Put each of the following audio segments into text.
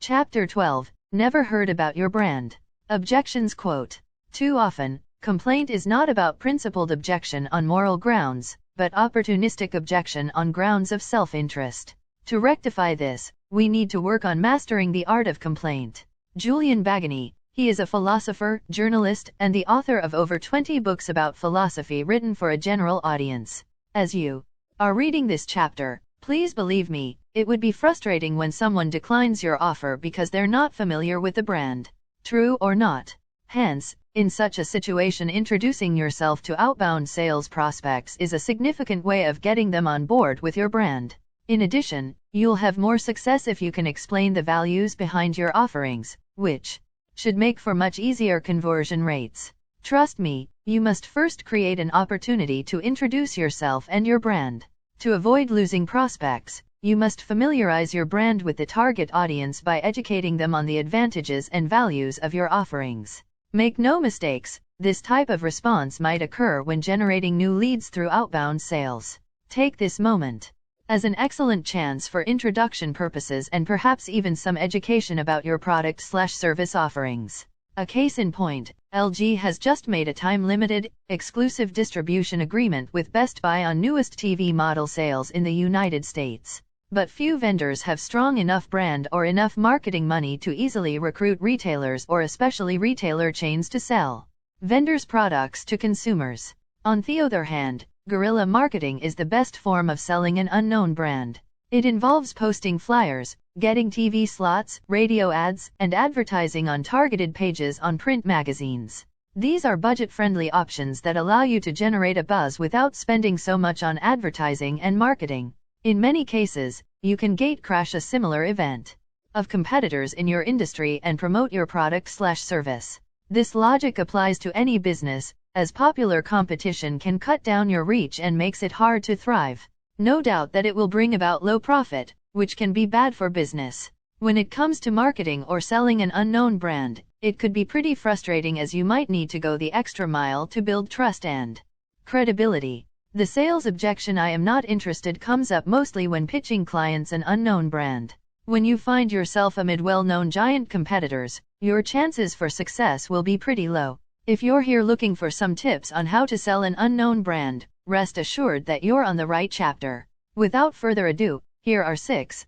Chapter 12. Never heard about your brand. Objections. Quote. Too often, complaint is not about principled objection on moral grounds, but opportunistic objection on grounds of self-interest. To rectify this, we need to work on mastering the art of complaint. Julian Baggini, he is a philosopher, journalist, and the author of over 20 books about philosophy written for a general audience. As you are reading this chapter, please believe me, it would be frustrating when someone declines your offer because they're not familiar with the brand. True or not? Hence, in such a situation, introducing yourself to outbound sales prospects is a significant way of getting them on board with your brand. In addition, you'll have more success if you can explain the values behind your offerings, which should make for much easier conversion rates. Trust me, you must first create an opportunity to introduce yourself and your brand. To avoid losing prospects, you must familiarize your brand with the target audience by educating them on the advantages and values of your offerings. Make no mistakes, this type of response might occur when generating new leads through outbound sales. Take this moment as an excellent chance for introduction purposes and perhaps even some education about your product/service offerings. A case in point, LG has just made a time-limited, exclusive distribution agreement with Best Buy on newest TV model sales in the United States. But few vendors have strong enough brand or enough marketing money to easily recruit retailers or especially retailer chains to sell vendors' products to consumers. On the other hand, guerrilla marketing is the best form of selling an unknown brand. It involves posting flyers, getting TV slots, radio ads, and advertising on targeted pages on print magazines. These are budget-friendly options that allow you to generate a buzz without spending so much on advertising and marketing. In many cases, you can gatecrash a similar event of competitors in your industry and promote your product/service. This logic applies to any business, as popular competition can cut down your reach and makes it hard to thrive. No doubt that it will bring about low profit, which can be bad for business. When it comes to marketing or selling an unknown brand, it could be pretty frustrating as you might need to go the extra mile to build trust and credibility. The sales objection "I am not interested" comes up mostly when pitching clients an unknown brand. When you find yourself amid well-known giant competitors, your chances for success will be pretty low. If you're here looking for some tips on how to sell an unknown brand, rest assured that you're on the right chapter. Without further ado, here are 6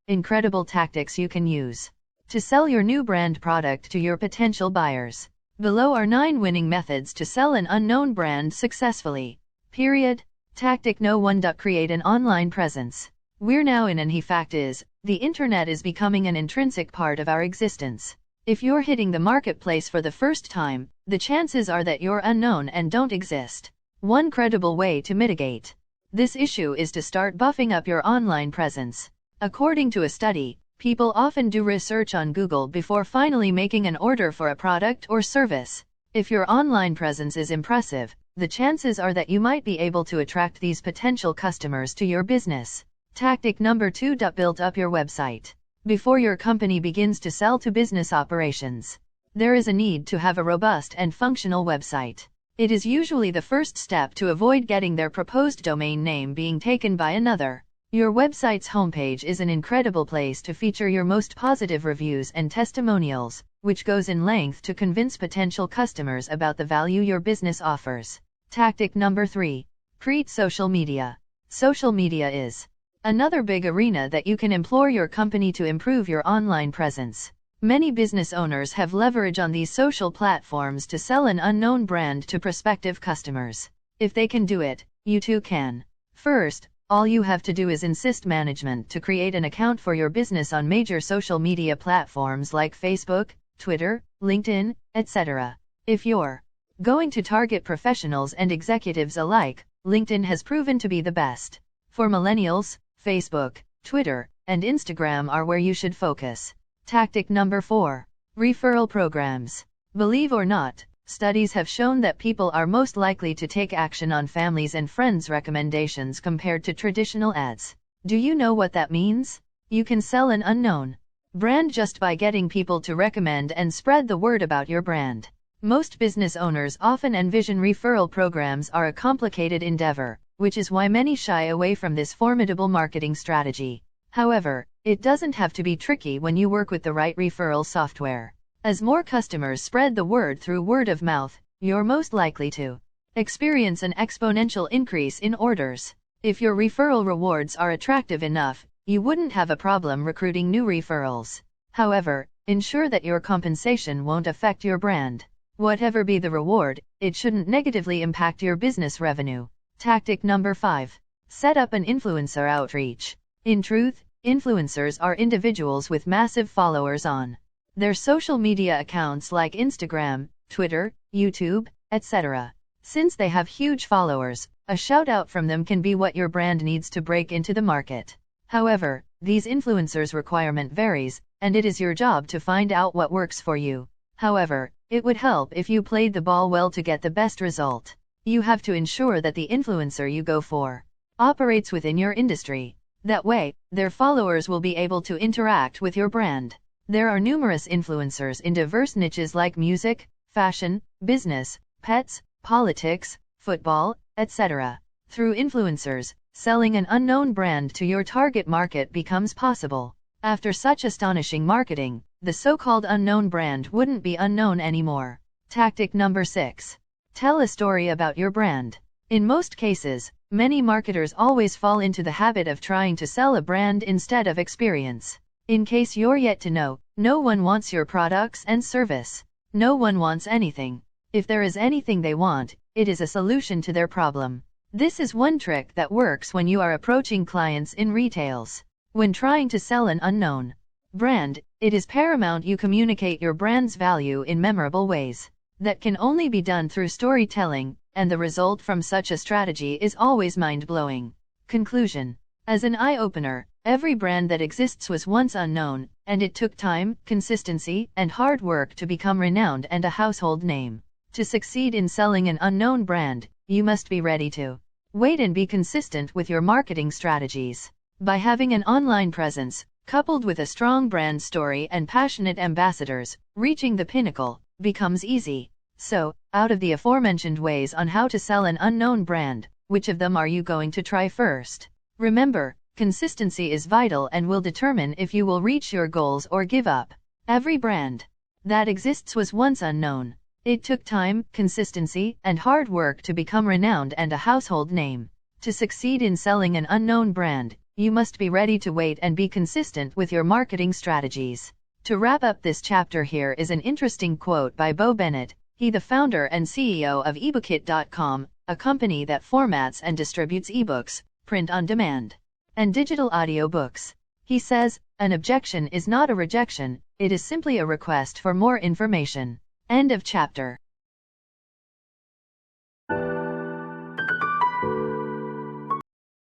incredible tactics you can use to sell your new brand product to your potential buyers. Below are 9 winning methods to sell an unknown brand successfully. Tactic No. 1. Create an online presence. We're now in, and the fact is, the internet is becoming an intrinsic part of our existence. If you're hitting the marketplace for the first time, the chances are that you're unknown and don't exist. One credible way to mitigate this issue is to start buffing up your online presence. According to a study, people often do research on Google before finally making an order for a product or service. If your online presence is impressive, the chances are that you might be able to attract these potential customers to your business. Tactic number 2. Build up your website. Before your company begins to sell to business operations, there is a need to have a robust and functional website. It is usually the first step to avoid getting their proposed domain name being taken by another. Your website's homepage is an incredible place to feature your most positive reviews and testimonials, which goes in length to convince potential customers about the value your business offers. Tactic number 3. Create social media. Social media is another big arena that you can employ your company to improve your online presence. Many business owners have leverage on these social platforms to sell an unknown brand to prospective customers. If they can do it, you too can. First, all you have to do is insist management to create an account for your business on major social media platforms like Facebook, Twitter, LinkedIn, etc. If you're going to target professionals and executives alike, LinkedIn has proven to be the best. For millennials, Facebook, Twitter, and Instagram are where you should focus. Tactic number 4. Referral programs. Believe or not, studies have shown that people are most likely to take action on families and friends' recommendations compared to traditional ads. Do you know what that means? You can sell an unknown brand just by getting people to recommend and spread the word about your brand. Most business owners often envision referral programs are a complicated endeavor, which is why many shy away from this formidable marketing strategy. However, it doesn't have to be tricky when you work with the right referral software. As more customers spread the word through word of mouth, you're most likely to experience an exponential increase in orders. If your referral rewards are attractive enough, you wouldn't have a problem recruiting new referrals. However, ensure that your compensation won't affect your brand. Whatever be the reward, it shouldn't negatively impact your business revenue. Tactic number 5. Set up an influencer outreach. In truth, influencers are individuals with massive followers on their social media accounts like Instagram, Twitter, YouTube, etc. Since they have huge followers, a shout out from them can be what your brand needs to break into the market. However, these influencers' requirement varies, and it is your job to find out what works for you. However, it would help if you played the ball well to get the best result. You have to ensure that the influencer you go for operates within your industry. That way, their followers will be able to interact with your brand. There are numerous influencers in diverse niches like music, fashion, business, pets, politics, football, etc. Through influencers, selling an unknown brand to your target market becomes possible. After such astonishing marketing, the so-called unknown brand wouldn't be unknown anymore. Tactic number 6. Tell a story about your brand. In most cases, many marketers always fall into the habit of trying to sell a brand instead of experience. In case you're yet to know, no one wants your products and service. No one wants anything. If there is anything they want, it is a solution to their problem. This is one trick that works when you are approaching clients in retails. When trying to sell an unknown brand, it is paramount you communicate your brand's value in memorable ways. That can only be done through storytelling, and the result from such a strategy is always mind-blowing. Conclusion. As an eye-opener, every brand that exists was once unknown, and it took time, consistency, and hard work to become renowned and a household name. To succeed in selling an unknown brand, you must be ready to wait and be consistent with your marketing strategies. By having an online presence, coupled with a strong brand story and passionate ambassadors, reaching the pinnacle becomes easy. So, out of the aforementioned ways on how to sell an unknown brand, which of them are you going to try first? Remember, consistency is vital and will determine if you will reach your goals or give up. Every brand that exists was once unknown. It took time, consistency, and hard work to become renowned and a household name. To succeed in selling an unknown brand, you must be ready to wait and be consistent with your marketing strategies. To wrap up this chapter, here is an interesting quote by Bo Bennett, he the founder and CEO of ebookit.com, a company that formats and distributes ebooks, print on demand, and digital audiobooks. He says, "An objection is not a rejection, it is simply a request for more information." End of chapter.